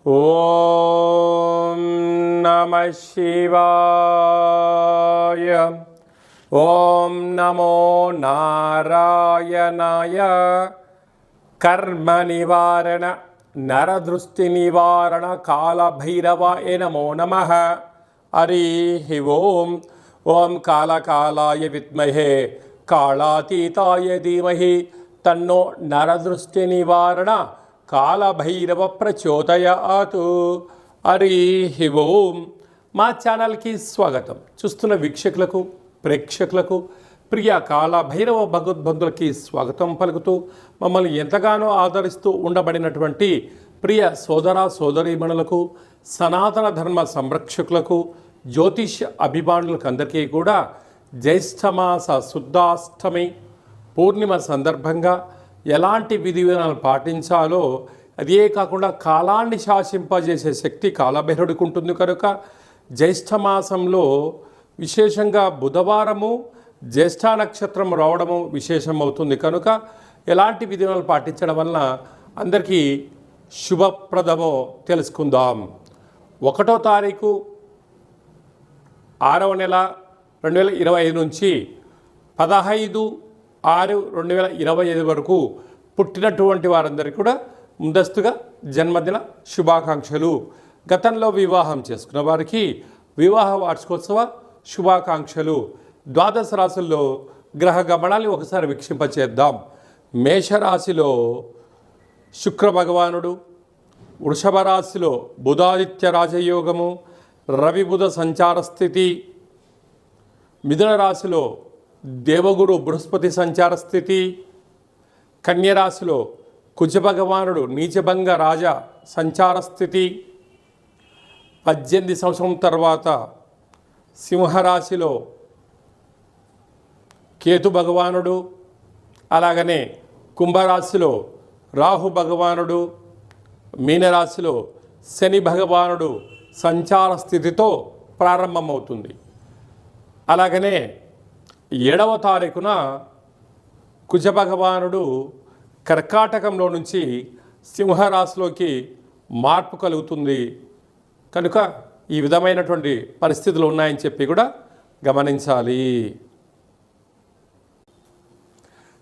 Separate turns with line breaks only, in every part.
ఓం నమః శివాయ. ఓం నమో నారాయణాయ. కర్మ నివారణ నరదృష్టి నివారణ కాళభైరవాయ నమో నమః. హరి ఓం. ఓం కాళకాలాయ విద్మహే కాళాతీతాయ ధీమహి తన్నో నరదృష్టి నివారణ కాళభైరవ ప్రచోదయాత్. హరి ఓం. మా ఛానల్కి స్వాగతం. చూస్తున్న వీక్షకులకు ప్రేక్షకులకు ప్రియ కాళభైరవ భగవద్బంధులకి స్వాగతం పలుకుతూ మమ్మల్ని ఎంతగానో ఆదరిస్తూ ఉండబడినటువంటి ప్రియ సోదర సోదరీమణులకు సనాతన ధర్మ సంరక్షకులకు జ్యోతిష్య అభిమానులకు అందరికీ కూడా జ్యేష్ఠమాస శుద్ధాష్టమి పూర్ణిమ సందర్భంగా ఎలాంటి విధి విధానాలు పాటించాలో అదే కాకుండా కాలాన్ని శాసింపజేసే శక్తి కాళభైరవుడికి ఉంటుంది కనుక జ్యేష్ఠమాసంలో విశేషంగా బుధవారము జ్యేష్ఠ నక్షత్రం రావడము విశేషమవుతుంది కనుక ఎలాంటి విధి విధానాలు పాటించడం వలన అందరికీ శుభప్రదమో తెలుసుకుందాం. 1వ తారీఖు 6వ నెల 2025 నుంచి 15/6/2025 వరకు పుట్టినటువంటి వారందరికీ కూడా ముందస్తుగా జన్మదిన శుభాకాంక్షలు. గతంలో వివాహం చేసుకున్న వారికి వివాహ వార్షికోత్సవ శుభాకాంక్షలు. ద్వాదశ రాశుల్లో గ్రహ గమనాన్ని ఒకసారి వీక్షింపచేద్దాం. మేషరాశిలో శుక్ర భగవానుడు, వృషభ రాశిలో బుధాదిత్య రాజయోగము, రవి బుధ సంచార స్థితి, మిథున రాశిలో దేవగురు బృహస్పతి సంచార స్థితి, కన్యరాశిలో కుజ భగవానుడు నీచభంగ రాజ సంచార స్థితి, 18 సంవత్సరం తర్వాత సింహరాశిలో కేతు భగవానుడు, అలాగనే కుంభరాశిలో రాహు భగవానుడు, మీనరాశిలో శని భగవానుడు సంచార స్థితితో ప్రారంభమవుతుంది. అలాగనే 7వ తారీఖున కుజ భగవానుడు కర్కాటకంలో నుంచి సింహరాశిలోకి మార్పు కలుగుతుంది కనుక ఈ విధమైనటువంటి పరిస్థితులు ఉన్నాయని చెప్పి కూడా గమనించాలి.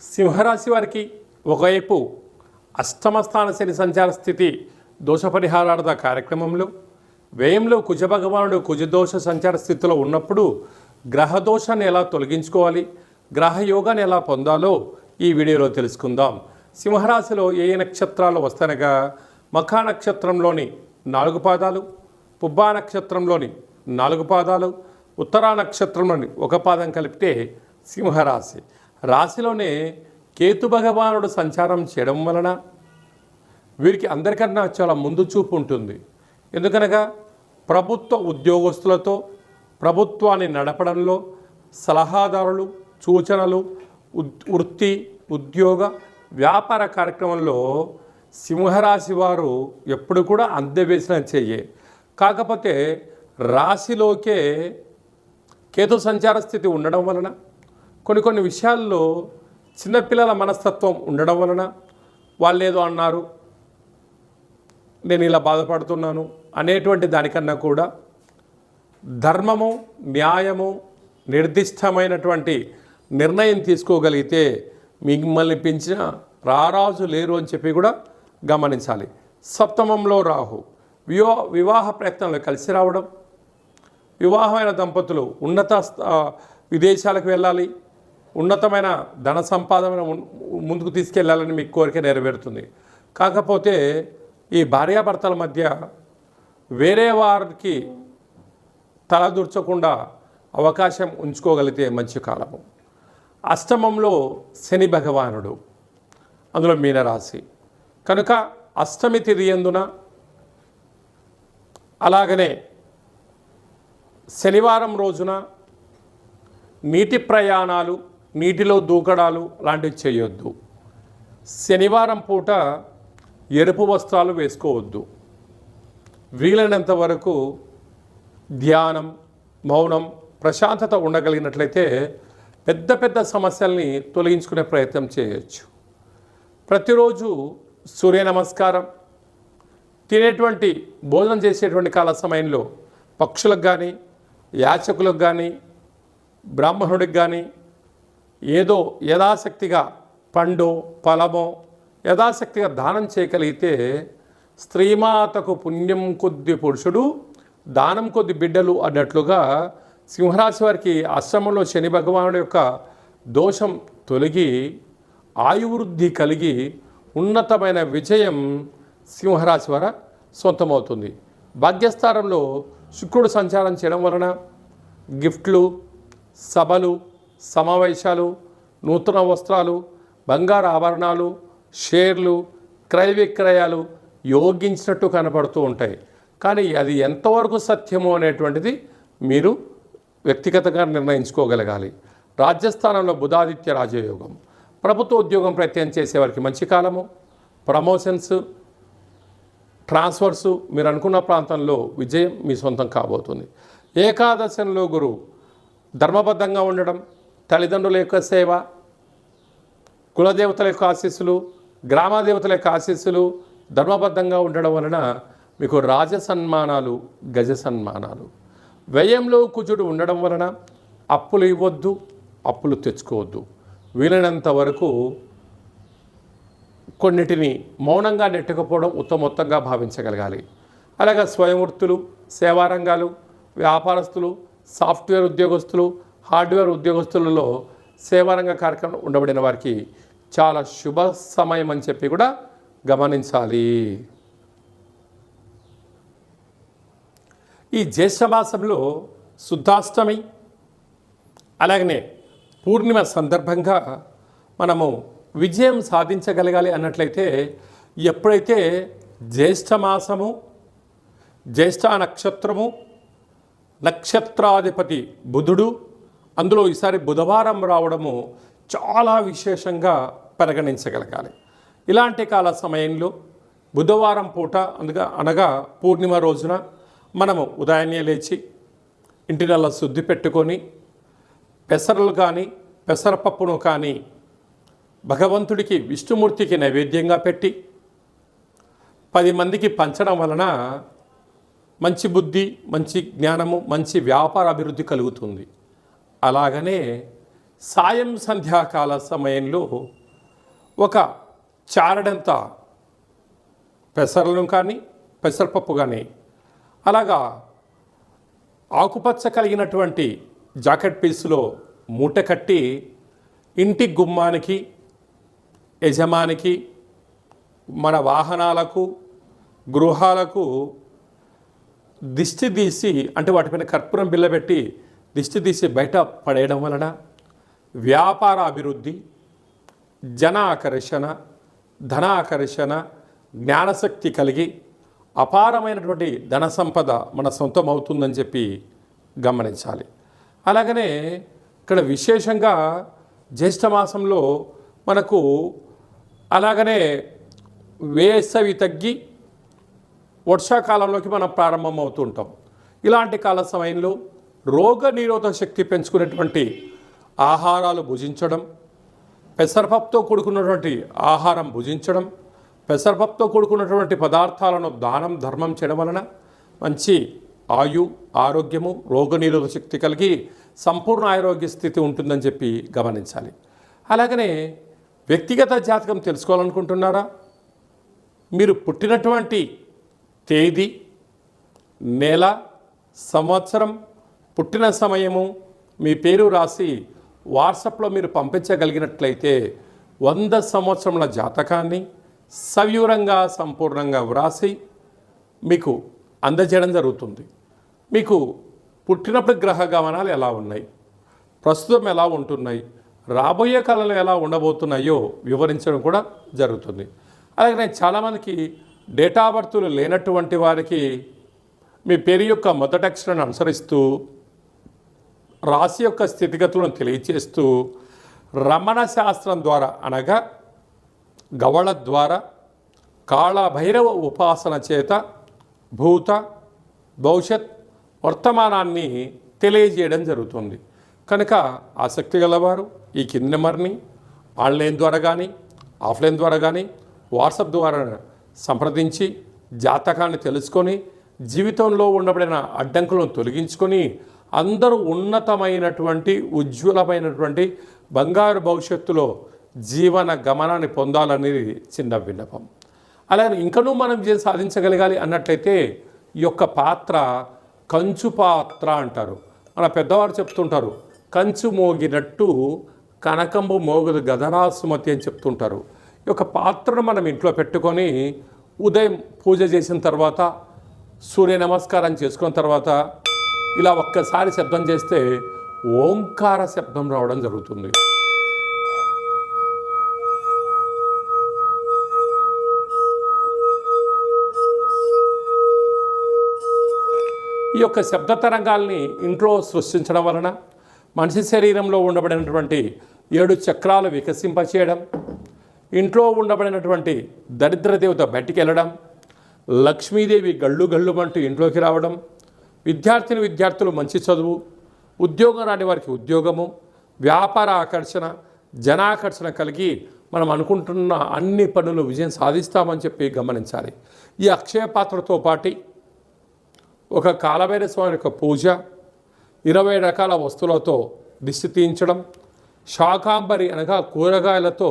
సింహరాశి వారికి ఒకవైపు అష్టమ స్థాన శని సంచార స్థితి దోష పరిహారార్థ కార్యక్రమంలో వ్యయంలో కుజ భగవానుడు కుజదోష సంచార స్థితిలో ఉన్నప్పుడు గ్రహదోషాన్ని ఎలా తొలగించుకోవాలి, గ్రహయోగాన్ని ఎలా పొందాలో ఈ వీడియోలో తెలుసుకుందాం. సింహరాశిలో ఏ నక్షత్రాలు వస్తానగా మఖా నక్షత్రంలోని 4 పాదాలు, పుబ్బా నక్షత్రంలోని 4 పాదాలు, ఉత్తరా నక్షత్రంలోని 1 పాదం కలిపితే సింహరాశి. రాశిలోనే కేతు భగవానుడు సంచారం చేయడం వలన వీరికి అందరికన్నా చాలా ముందు చూపు ఉంటుంది. ఎందుకనగా ప్రభుత్వ ఉద్యోగస్తులతో ప్రభుత్వాన్ని నడపడంలో సలహాదారులు, సూచనలు, వృత్తి, ఉద్యోగ, వ్యాపార కార్యక్రమంలో సింహరాశి వారు ఎప్పుడు కూడా అందవేసిన చెయ్యే. కాకపోతే రాశిలోకే కేతు సంచార స్థితి ఉండడం వలన కొన్ని విషయాల్లో చిన్నపిల్లల మనస్తత్వం ఉండడం వలన వాళ్ళు ఏదో అన్నారు, నేను ఇలా బాధపడుతున్నాను అనేటువంటి దానికన్నా కూడా ధర్మము, న్యాయము, నిర్దిష్టమైనటువంటి నిర్ణయం తీసుకోగలిగితే మిమ్మల్ని పెంచిన రారాజు లేరు అని చెప్పి కూడా గమనించాలి. సప్తమంలో రాహు వివాహ ప్రయత్నంలో కలిసి రావడం, వివాహమైన దంపతులు ఉన్నత విదేశాలకు వెళ్ళాలి, ఉన్నతమైన ధన సంపాదన ముందుకు తీసుకెళ్లాలని మీ కోరిక నెరవేరుతుంది. కాకపోతే ఈ భార్యాభర్తల మధ్య వేరే వారికి తలదూర్చకుండా అవకాశం ఉంచుకోగలిగితే మంచి కాలము. అష్టమంలో శని భగవానుడు, అందులో మీనరాశి కనుక అష్టమి తిథి యందున, అలాగనే శనివారం రోజున నీటి ప్రయాణాలు, నీటిలో దూకడాలు లాంటివి చేయొద్దు. శనివారం పూట ఎరుపు వస్త్రాలు వేసుకోవద్దు. వీలైనంత వరకు ధ్యానం, మౌనం, ప్రశాంతత ఉండగలిగినట్లయితే పెద్ద పెద్ద సమస్యల్ని తొలగించుకునే ప్రయత్నం చేయొచ్చు. ప్రతిరోజు సూర్య నమస్కారం, తినేటువంటి భోజనం చేసేటువంటి కాల సమయంలో పక్షులకు కానీ, యాచకులకు కానీ, బ్రాహ్మణుడికి కానీ ఏదో యథాశక్తిగా పండో ఫలమో యథాశక్తిగా దానం చేయగలిగితే స్త్రీమాతకు పుణ్యం కొద్ది పురుషుడు దానం కొద్ది బిడ్డలు అన్నట్లుగా సింహరాశి వారికి అష్టమంలో శని భగవానుడి యొక్క దోషం తొలగి ఆయువృద్ధి కలిగి ఉన్నతమైన విజయం సింహరాశి వారి సొంతమవుతుంది. భాగ్యస్థానంలో శుక్రుడు సంచారం చేయడం వలన గిఫ్ట్లు, సభలు, సమావేశాలు, నూతన వస్త్రాలు, బంగారు ఆభరణాలు, షేర్లు, క్రయ విక్రయాలు యోగించినట్టు కనపడుతూ ఉంటాయి. కానీ అది ఎంతవరకు సత్యమో అనేటువంటిది మీరు వ్యక్తిగతంగా నిర్ణయించుకోగలగాలి. రాజ్యస్థానంలో బుధాదిత్య రాజయోగం, ప్రభుత్వ ఉద్యోగం ప్రయత్నం చేసేవారికి మంచి కాలము. ప్రమోషన్స్, ట్రాన్స్ఫర్సు, మీరు అనుకున్న ప్రాంతంలో విజయం మీ సొంతం కాబోతుంది. ఏకాదశంలో గురువు ధర్మబద్ధంగా ఉండడం, తల్లిదండ్రుల యొక్క సేవ, కులదేవతల యొక్క ఆశీస్సులు, గ్రామదేవతల యొక్క ఆశీస్సులు ధర్మబద్ధంగా ఉండడం వలన మీకు రాజ సన్మానాలు, గజ సన్మానాలు. వ్యయంలో కుజుడు ఉండడం వలన అప్పులు ఇవ్వద్దు, అప్పులు తెచ్చుకోవద్దు. వీలైనంత వరకు కొన్నిటిని మౌనంగా నెట్టుకుపోవడం ఉత్తమోత్తంగా భావించగలగాలి. అలాగే స్వయం వృత్తులు, సేవారంగాలు, వ్యాపారస్తులు, సాఫ్ట్వేర్ ఉద్యోగస్తులు, హార్డ్వేర్ ఉద్యోగస్తులలో సేవారంగ కార్యక్రమం ఉండబడిన వారికి చాలా శుభ సమయం అని చెప్పి కూడా గమనించాలి. ఈ జ్యేష్ఠమాసంలో శుద్ధాష్టమి అలాగనే పూర్ణిమ సందర్భంగా మనము విజయం సాధించగలగాలి అన్నట్లయితే ఎప్పుడైతే జ్యేష్ఠమాసము, జ్యేష్ఠ నక్షత్రము, నక్షత్రాధిపతి బుధుడు, అందులో ఈసారి బుధవారం రావడము చాలా విశేషంగా పరిగణించగలగాలి. ఇలాంటి కాల సమయంలో బుధవారం పూట అనగా పూర్ణిమ రోజున మనము ఉదయాన్నే లేచి ఇంటినల్లా శుద్ధి పెట్టుకొని పెసరలు కానీ పెసరపప్పును కానీ భగవంతుడికి విష్ణుమూర్తికి నైవేద్యంగా పెట్టి 10 మందికి పంచడం వలన మంచి బుద్ధి, మంచి జ్ఞానము, మంచి వ్యాపార అభివృద్ధి కలుగుతుంది. అలాగనే సాయం సంధ్యాకాల సమయంలో ఒక చారడంత పెసరలను కానీ పెసరపప్పు కానీ అలాగా ఆకుపచ్చ కలిగినటువంటి జాకెట్ పీసులో మూట కట్టి ఇంటి గుమ్మానికి, యజమానికి, మన వాహనాలకు, గృహాలకు దిష్టి తీసి అంటే వాటిపైన కర్పూరం బిళ్ళ పెట్టి దిష్టి తీసి బయట పడేయడం వలన వ్యాపార అభివృద్ధి, జన ఆకర్షణ, ధన ఆకర్షణ, జ్ఞానశక్తి కలిగి అపారమైనటువంటి ధన సంపద మన సొంతం అవుతుందని చెప్పి గమనించాలి. అలాగనే ఇక్కడ విశేషంగా జ్యేష్ఠమాసంలో మనకు అలాగనే వేసవి తగ్గి వర్షాకాలంలోకి మనం ప్రారంభమవుతూ ఉంటాం. ఇలాంటి కాల సమయంలో రోగ నిరోధక శక్తి పెంచుకునేటువంటి ఆహారాలు భుజించడం, పెసరపప్పుతో కూడుకున్నటువంటి ఆహారం భుజించడం, పెసరపప్పుతో కూడుకున్నటువంటి పదార్థాలను దానం ధర్మం చేయడం వలన మంచి ఆయు, ఆరోగ్యము, రోగనిరోధక శక్తి కలిగి సంపూర్ణ ఆరోగ్య స్థితి ఉంటుందని చెప్పి గమనించాలి. అలాగనే వ్యక్తిగత జాతకం తెలుసుకోవాలనుకుంటున్నారా? మీరు పుట్టినటువంటి తేదీ, నెల, సంవత్సరం, పుట్టిన సమయము, మీ పేరు రాసి వాట్సాప్లో మీరు పంపించగలిగినట్లయితే 100 సంవత్సరముల జాతకాన్ని సవివరంగా సంపూర్ణంగా వ్రాసి మీకు అందజేయడం జరుగుతుంది. మీకు పుట్టినప్పుడు గ్రహ గమనాలు ఎలా ఉన్నాయి, ప్రస్తుతం ఎలా ఉంటున్నాయి, రాబోయే కాలంలో ఎలా ఉండబోతున్నాయో వివరించడం కూడా జరుగుతుంది. అలాగే నేను చాలామందికి డేటా బర్తులు లేనటువంటి వారికి మీ పేరు యొక్క మొదటి అక్షరాన్ని అనుసరిస్తూ రాశి యొక్క స్థితిగతులను తెలియచేస్తూ రమణ శాస్త్రం ద్వారా అనగా గవళ ద్వారా కాళభైరవ ఉపాసన చేత భూత, భవిష్యత్, వర్తమానాన్ని తెలియజేయడం జరుగుతుంది. కనుక ఆసక్తి గలవారు ఈ కింది నెంబర్ని ఆన్లైన్ ద్వారా కానీ ఆఫ్లైన్ ద్వారా కానీ వాట్సాప్ ద్వారా సంప్రదించి జాతకాన్ని తెలుసుకొని జీవితంలో ఉండబడిన అడ్డంకులను తొలగించుకొని అందరూ ఉన్నతమైనటువంటి ఉజ్వలమైనటువంటి బంగారు భవిష్యత్తులో జీవన గమనాన్ని పొందాలనేది చిన్న విన్నపం. అలాగే ఇంకనూ మనం సాధించగలగాలి అన్నట్లయితే ఈ యొక్క పాత్ర కంచు పాత్ర అంటారు. మన పెద్దవారు చెప్తుంటారు, కంచు మోగినట్టు కనకంబు మోగదు గదరా సుమతి అని చెప్తుంటారు. ఈ యొక్క పాత్రను మనం ఇంట్లో పెట్టుకొని ఉదయం పూజ చేసిన తర్వాత, సూర్య నమస్కారం చేసుకున్న తర్వాత ఇలా ఒక్కసారి శబ్దం చేస్తే ఓంకార శబ్దం రావడం జరుగుతుంది. ఈ యొక్క శబ్ద తరంగాల్ని ఇంట్లో సృష్టించడం వలన మనిషి శరీరంలో ఉండబడినటువంటి 7 చక్రాలు వికసింపచేయడం, ఇంట్లో ఉండబడినటువంటి దరిద్ర దేవత బయటికి వెళ్ళడం, లక్ష్మీదేవి గళ్ళు గళ్ళుమంటూ ఇంట్లోకి రావడం, విద్యార్థులు మంచి చదువు, ఉద్యోగం రాని వారికి ఉద్యోగము, వ్యాపార ఆకర్షణ, జనాకర్షణ కలిగి మనం అనుకుంటున్న అన్ని పనులు విజయం సాధిస్తామని చెప్పి గమనించాలి. ఈ అక్షయ పాత్రతో పాటు ఒక కాలభైరవ స్వామి యొక్క పూజ, 20 రకాల వస్తువులతో దిష్టి తీయించడం, శాకాంబరి అనగా కూరగాయలతో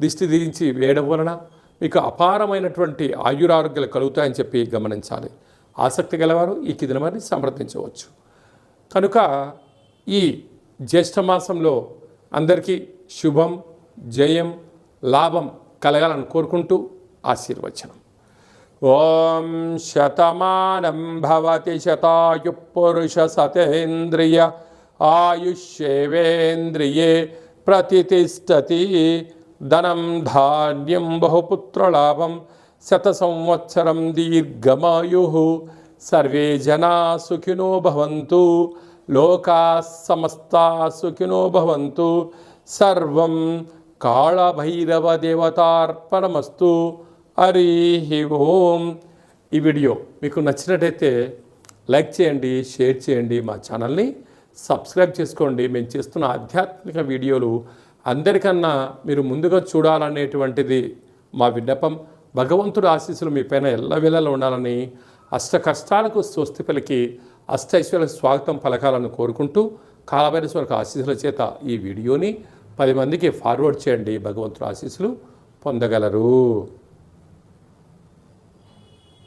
దిష్టి తీయించి వేయడం వలన మీకు అపారమైనటువంటి ఆయురారోగ్యాలు కలుగుతాయని చెప్పి గమనించాలి. ఆసక్తి గలవారు ఈ కిదినమని సంప్రదించవచ్చు. కనుక ఈ జ్యేష్ఠమాసంలో అందరికీ శుభం, జయం, లాభం కలగాలని కోరుకుంటూ ఆశీర్వచనం. ఓం శతమానం భవతి శతాయు పురుష సతేంద్రియ ఆయుష్యేవేంద్రియే ప్రతిష్టతి. ధనం ధాన్యం బహుపుత్రలాభం శత సంవత్సరం దీర్ఘమాయు. సర్వే జనా సుఖినో భవంతు. లోకా సమస్తా సుఖినో భవంతు. సర్వం కాళభైరవ దేవతార్పణమస్తు. హరి ఓం. ఈ వీడియో మీకు నచ్చినట్టయితే లైక్ చేయండి, షేర్ చేయండి, మా ఛానల్ని సబ్స్క్రైబ్ చేసుకోండి. మేము చేస్తున్న ఆధ్యాత్మిక వీడియోలు అందరికన్నా మీరు ముందుగా చూడాలనేటువంటిది మా విన్నపం. భగవంతుడు ఆశీస్సులు మీ పైన ఎల్లవేళలా ఉండాలని, అష్ట కష్టాలకు స్వస్తి పలికి అష్టైశ్వర్యాలకు స్వాగతం పలకాలని కోరుకుంటూ కాలభైరవ ఆశీస్సుల చేత ఈ వీడియోని 10 మందికి ఫార్వర్డ్ చేయండి. భగవంతుడు ఆశీస్సులు పొందగలరు.